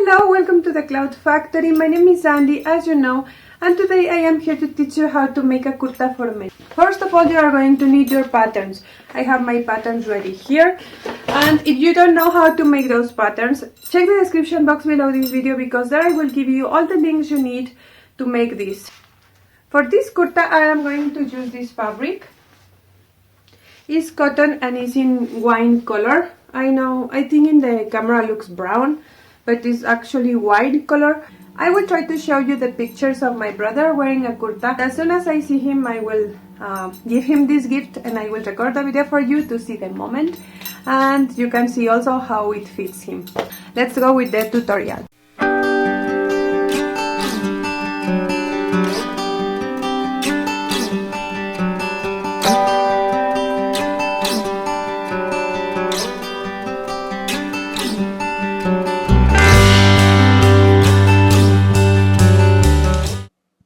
Hello, welcome to the Cloud Factory. My name is Andy, as you know, and today I am here to teach you how to make a kurta for men. First of all, you are going to need your patterns. I have my patterns ready here, and if you don't know how to make those patterns, check the description box below this video because there I will give you all the links you need to make this. For this kurta, I am going to use this fabric. It's cotton and it's in wine color. I think in the camera looks brown, but it's actually white color. I will try to show you the pictures of my brother wearing a kurta. As soon as I see him, I will give him this gift and I will record a video for you to see the moment, and you can see also how it fits him. Let's go with the tutorial.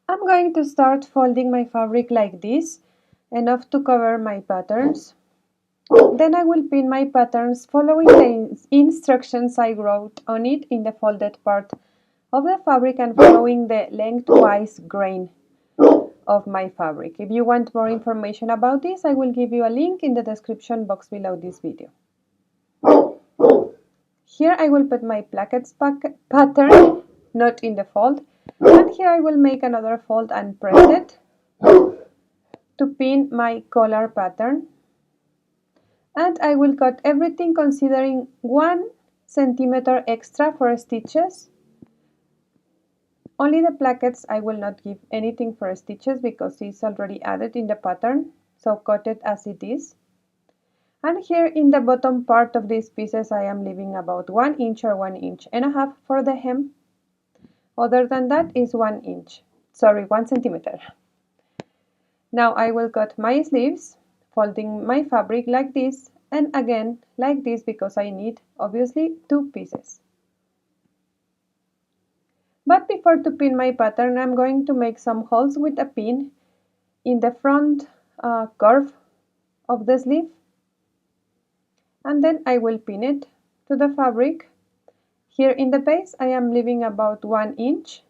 I'm going to start folding my fabric like this, enough to cover my patterns. Then I will pin my patterns following the instructions I wrote on it in the folded part of the fabric and following the lengthwise grain of my fabric. If you want more information about this, I will give you a link in the description box below this video. Here I will put my plackets pattern, not in the fold. And here I will make another fold and press it to pin my collar pattern. And I will cut everything considering 1 centimeter extra for stitches. Only the plackets I will not give anything for stitches because it's already added in the pattern, so cut it as it is. And here in the bottom part of these pieces I am leaving about 1 inch or 1.5 inches for the hem. Other than that is 1 centimeter. Now I will cut my sleeves, folding my fabric like this and again like this because I need obviously 2 pieces. But before to pin my pattern, I'm going to make some holes with a pin in the front curve of the sleeve, and then I will pin it to the fabric. Here in the base I am leaving about 1 inch.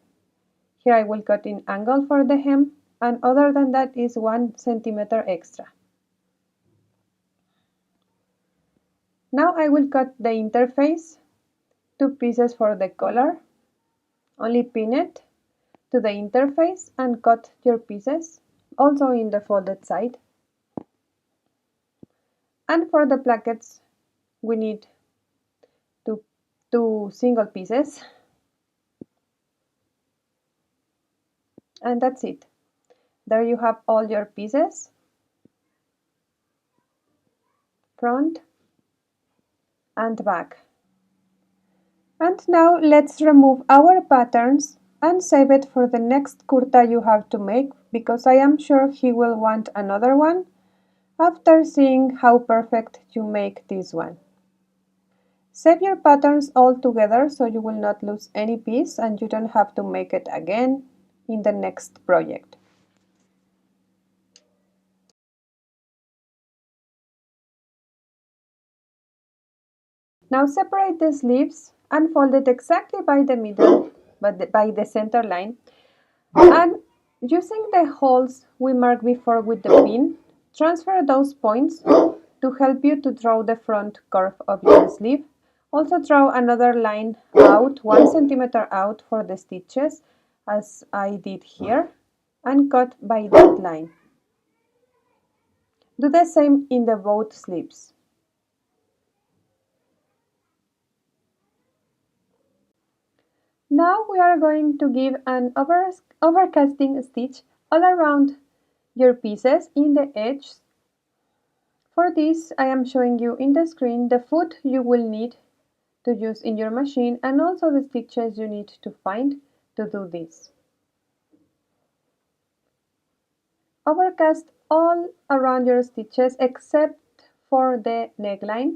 Here I will cut in angle for the hem, and other than that is 1 centimeter extra. Now I will cut the interface, 2 pieces for the collar. Only pin it to the interface and cut your pieces, also in the folded side. And for the plackets we need 2 single pieces, and that's it. There you have all your pieces, front and back. And now let's remove our patterns and save it for the next kurta you have to make, because I am sure he will want another one after seeing how perfect you make this one. Save your patterns all together so you will not lose any piece and you don't have to make it again in the next project. Now separate the sleeves and fold it exactly by the middle, but by the center line. And using the holes we marked before with the pin, transfer those points to help you to draw the front curve of your sleeve. Also draw another line out, 1 centimeter out for the stitches, as I did here, and cut by that line. Do the same in the both sleeves. Now we are going to give an overcasting stitch all around your pieces in the edges. For this I am showing you in the screen the foot you will need to use in your machine and also the stitches you need to find to do this. Overcast all around your stitches except for the neckline.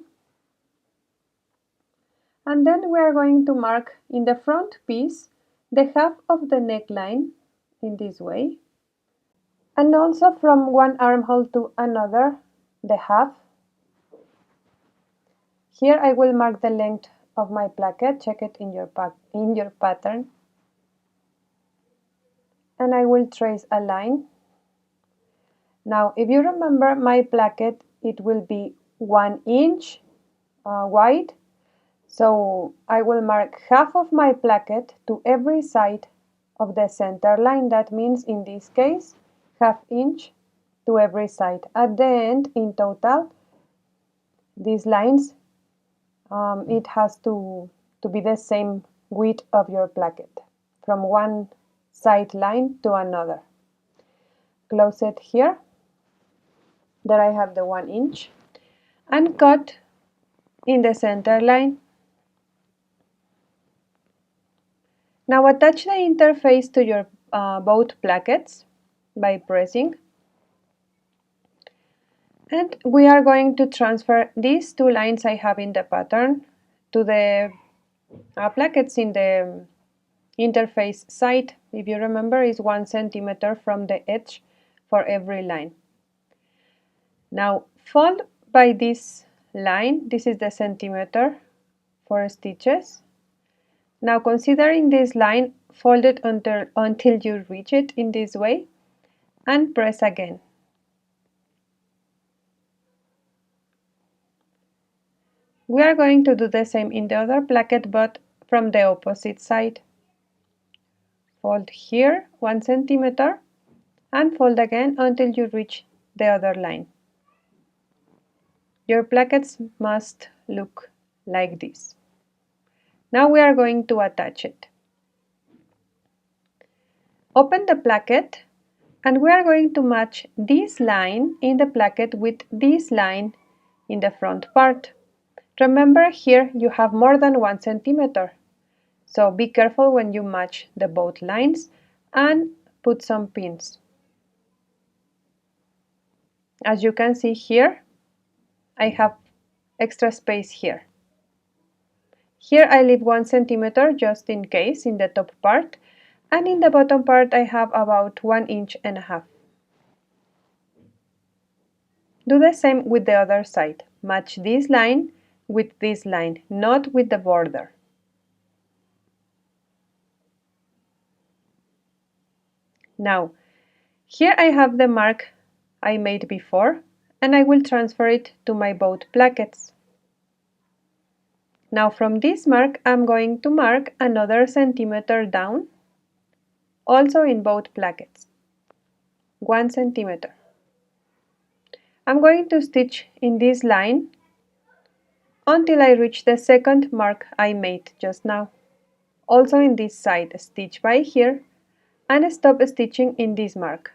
And then we are going to mark in the front piece the half of the neckline in this way, and also from one armhole to another the half. Here I will mark the length of my placket, check it in your pattern, and I will trace a line. Now if you remember my placket, it will be 1 inch wide, so I will mark half of my placket to every side of the center line. That means in this case ½ inch to every side. At the end, in total, these lines, it has to be the same width of your placket from one side line to another. Close it here. There I have the 1 inch, and cut in the center line. Now attach the interface to your both plackets by pressing, and we are going to transfer these 2 lines I have in the pattern to the plackets in the interface side. If you remember, is 1 centimeter from the edge for every line. Now fold by this line. This is the centimeter for stitches. Now considering this line, fold it until you reach it in this way, and press again. We are going to do the same in the other placket, but from the opposite side. Fold here 1 centimeter and fold again until you reach the other line. Your plackets must look like this. Now we are going to attach it. Open the placket, and we are going to match this line in the placket with this line in the front part. Remember, here you have more than 1 centimeter, so be careful when you match the both lines and put some pins. As you can see here, I have extra space here. Here I leave 1 centimeter just in case in the top part, and in the bottom part I have about 1.5 inches. Do the same with the other side. Match this line with this line, not with the border. Now, here I have the mark I made before, and I will transfer it to my both plackets. Now from this mark, I'm going to mark another centimeter down, also in both plackets, 1 centimeter. I'm going to stitch in this line until I reach the second mark I made just now. Also in this side, stitch by here and stop stitching in this mark.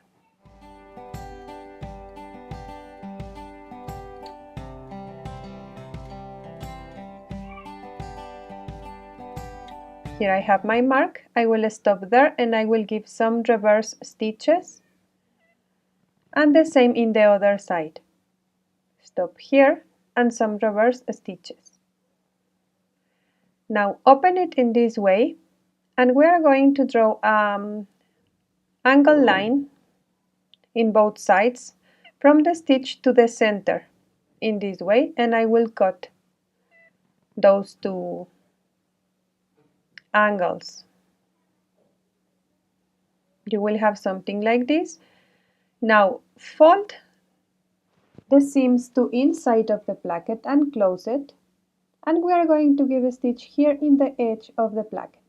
Here I have my mark. I will stop there and I will give some reverse stitches, and the same in the other side. Stop here and some reverse stitches. Now open it in this way, and we are going to draw angle line in both sides from the stitch to the center in this way, and I will cut those 2 angles. You will have something like this. Now fold the seams to inside of the placket and close it, and we are going to give a stitch here in the edge of the placket.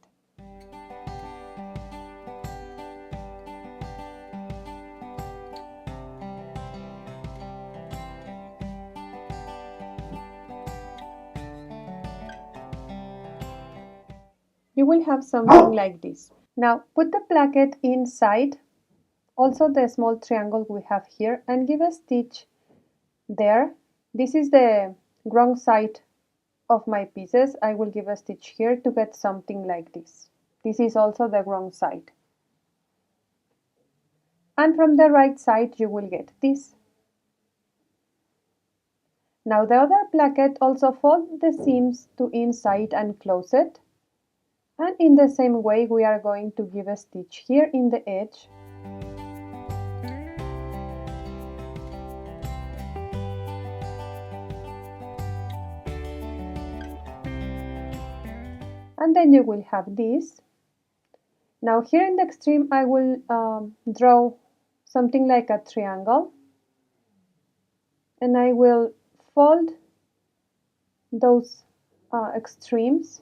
You will have something like this. Now put the placket inside, also the small triangle we have here, and give a stitch there. This is the wrong side of my pieces. I will give a stitch here to get something like this. This is also the wrong side. And from the right side you will get this. Now the other placket, also fold the seams to inside and close it. And in the same way we are going to give a stitch here in the edge. and then you will have this. Now here in the extreme I will draw something like a triangle, and I will fold those extremes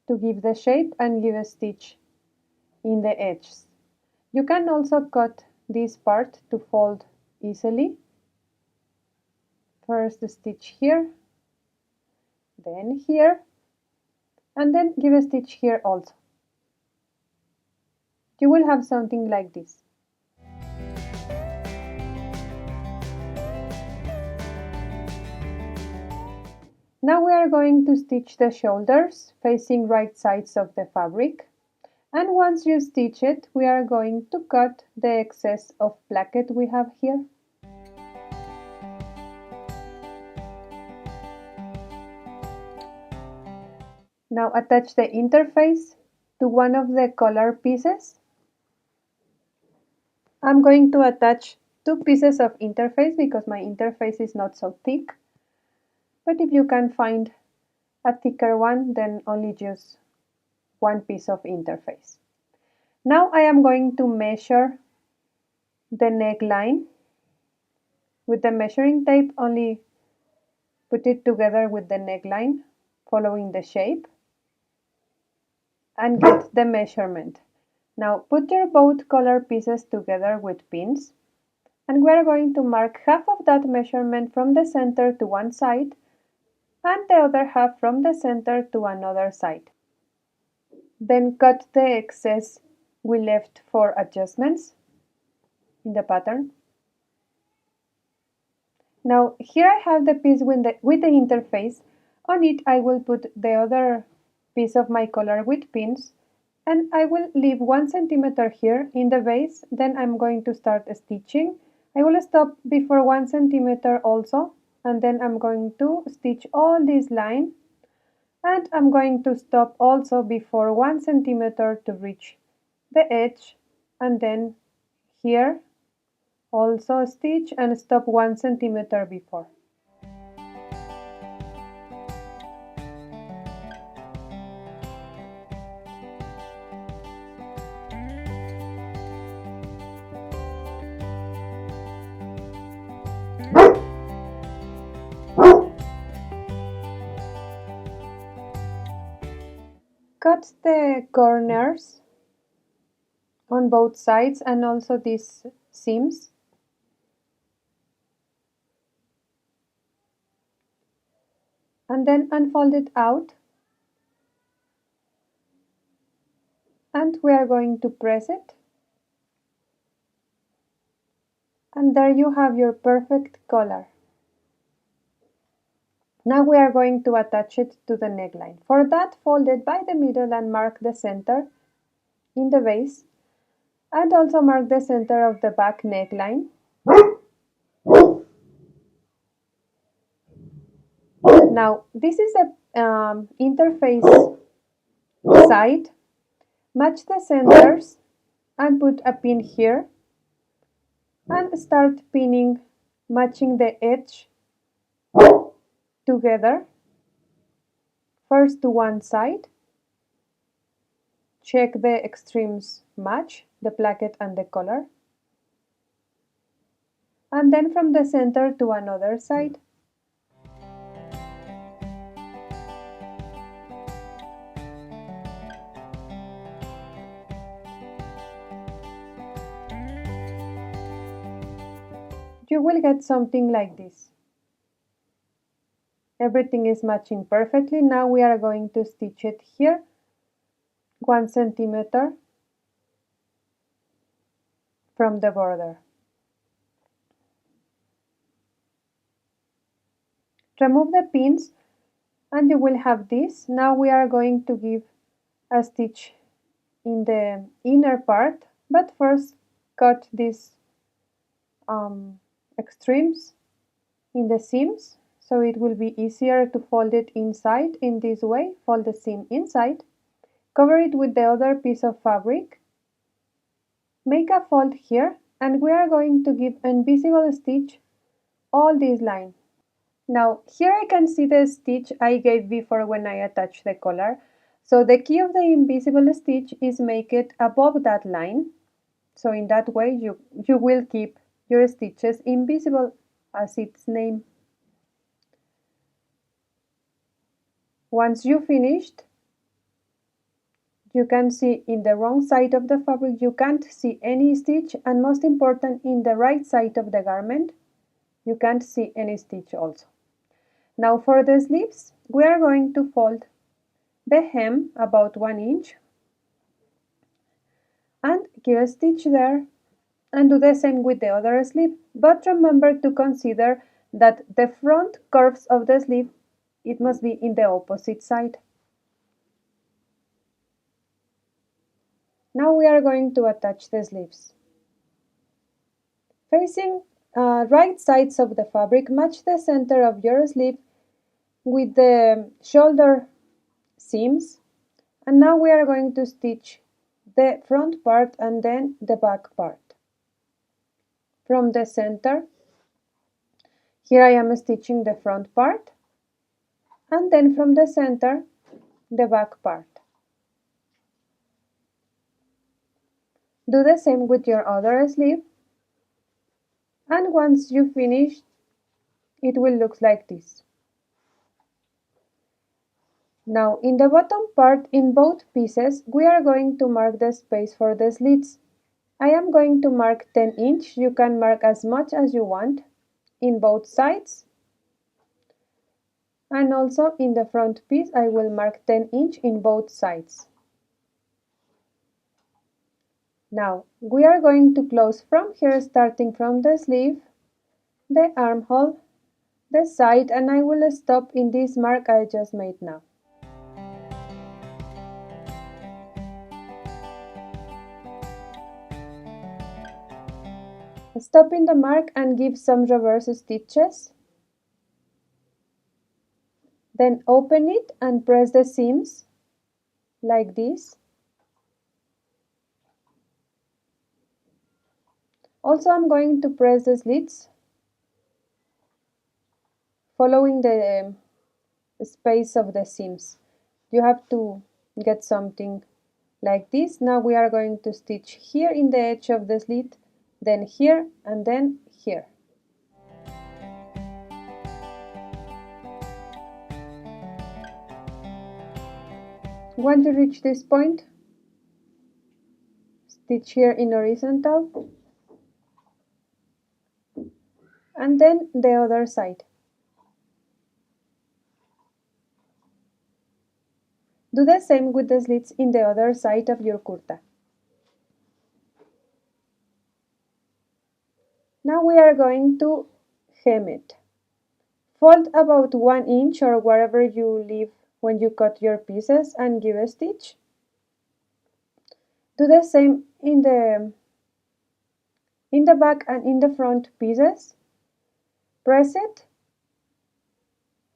to give the shape and give a stitch in the edges. You can also cut this part to fold easily. First stitch here, then here, and then give a stitch here also. You will have something like this. Now we are going to stitch the shoulders facing right sides of the fabric. And once you stitch it, we are going to cut the excess of placket we have here. Now attach the interface to one of the collar pieces. I'm going to attach 2 pieces of interface because my interface is not so thick. But if you can find a thicker one, then only use 1 piece of interface. Now I am going to measure the neckline. With the measuring tape, only put it together with the neckline, following the shape, and get the measurement. Now put your both collar pieces together with pins, and we are going to mark half of that measurement from the center to one side and the other half from the center to another side. Then cut the excess we left for adjustments in the pattern. Now here I have the piece with the interface. On it I will put the other piece of my collar with pins, and I will leave 1 centimeter here in the base. Then I'm going to start stitching. I will stop before 1 centimeter also, and then I'm going to stitch all this line, and I'm going to stop also before 1 centimeter to reach the edge, and then here also stitch and stop 1 centimeter before. Cut the corners on both sides and also these seams. And then unfold it out, and we are going to press it, and there you have your perfect collar. Now we are going to attach it to the neckline. For that, fold it by the middle and mark the center in the base, and also mark the center of the back neckline. Now this is the interface side. Match the centers and put a pin here, and start pinning, matching the edge together. First to one side, check the extremes match, the placket and the collar, and then from the center to another side. You will get something like this. Everything is matching perfectly. Now we are going to stitch it here, 1 centimeter from the border. Remove the pins and you will have this. Now we are going to give a stitch in the inner part, but first cut these extremes in the seams, so it will be easier to fold it inside in this way. Fold the seam inside, cover it with the other piece of fabric, make a fold here, and we are going to give invisible stitch all this line. Now here I can see the stitch I gave before when I attached the collar. So the key of the invisible stitch is make it above that line. So in that way you will keep your stitches invisible as its name. Once you finished, you can see in the wrong side of the fabric you can't see any stitch, and most important, in the right side of the garment you can't see any stitch also. Now for the sleeves, we are going to fold the hem about 1 inch and give a stitch there, and do the same with the other sleeve, but remember to consider that the front curves of the sleeve, it must be in the opposite side. Now we are going to attach the sleeves. Facing right sides of the fabric, match the center of your sleeve with the shoulder seams, and now we are going to stitch the front part and then the back part. From the center, here I am stitching the front part, and then from the center, the back part. Do the same with your other sleeve, and once you finish, it will look like this. Now in the bottom part, in both pieces, we are going to mark the space for the slits. I am going to mark 10 inch, you can mark as much as you want, in both sides. And also in the front piece, I will mark 10 inch in both sides. Now, we are going to close from here, starting from the sleeve, the armhole, the side, and I will stop in this mark I just made now. Stop in the mark and give some reverse stitches. Then open it and press the seams like this. Also, I'm going to press the slits following the space of the seams. You have to get something like this. Now we are going to stitch here in the edge of the slit, then here, and then here. Once you reach this point, stitch here in horizontal, and then the other side. Do the same with the slits in the other side of your kurta. Now we are going to hem it. Fold about 1 inch or wherever you leave when you cut your pieces and give a stitch. Do the same in the back and in the front pieces. Press it,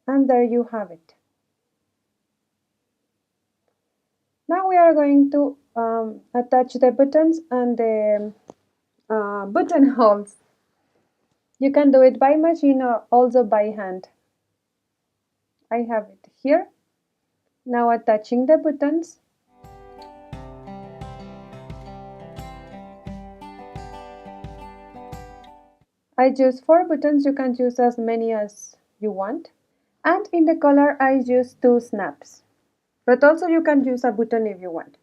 and there you have it. Now we are going to attach the buttons and the buttonholes. You can do it by machine or also by hand. I have it here. Now attaching the buttons. I use 4 buttons, you can use as many as you want. And in the collar I use 2 snaps. But also you can use a button if you want.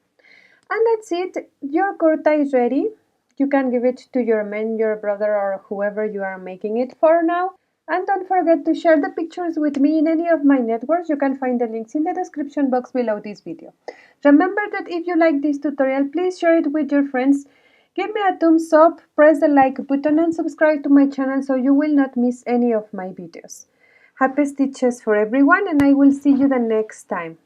And that's it, your kurta is ready. You can give it to your man, your brother, or whoever you are making it for now. And don't forget to share the pictures with me in any of my networks. You can find the links in the description box below this video. Remember that if you like this tutorial, please share it with your friends. Give me a thumbs up, press the like button, and subscribe to my channel so you will not miss any of my videos. Happy stitches for everyone, and I will see you the next time.